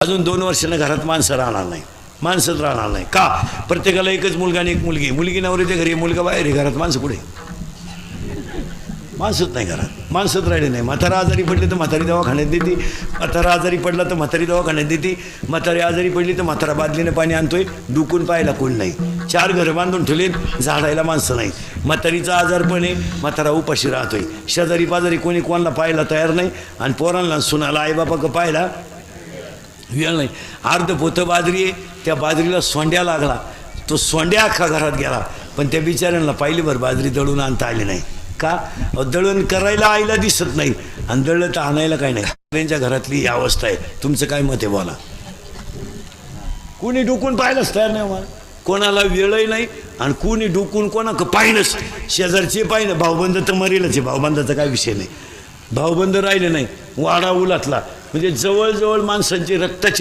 अजून 2 वर्षांना घरात माणसं राहणार नाही, माणसंच राहणार नाही. का? प्रत्येकाला एकच मुलगा आणि एक मुलगी. मुलगी नवऱ्याच्या घरी, मुलगा बाहेर आहे, घरात माणसं कुठे? माणसंच नाही घरात, माणसंच राहिले नाही. म्हातारा आजारी पडली तर म्हातारी दवाखान्यात देते, म्हातारा आजारी पडला तर म्हातारी दवाखान्यात देते, म्हातारी आजारी पडली तर म्हातारा बादलीनं पाणी आणतोय, डुकून पाहायला कोण नाही. 4 घरं बांधून ठेवलेत, झाडायला माणसं नाही. म्हातारीचा आजारपण आहे, म्हातारा उपाशी राहतोय. शेजारी पाजारी कोणी कोणाला पाहायला तयार नाही, आणि पोरांना सुनाला आईबापा का पाहायला वेळ नाही. अर्ध पोतं बाजरी आहे, त्या बाजरीला सोंड्या लागला, तो सोंड्या अख्खा घरात गेला, पण त्या बिचाऱ्यांना पाहिलीभर बाजरी दळून आणता आली नाही. का? दळण करायला आईला दिसत नाही, आणि दळलं तर आणायला काय नाही. त्यांच्या घरातली ही अवस्था आहे. तुमचं काय मत आहे बोला? कोणी डुकून पाहिलंच तयार नाही मला, कोणाला वेळही नाही, आणि कोणी डुकून कोणा पाहिनच. शेजारचे पाहिनं, भाऊबंद तर मरेलच आहे, भाऊबंदाचा काय विषय नाही. भाऊबंद राहिले नाही, वाडा उलातला. म्हणजे जवळजवळ माणसांची रक्ताची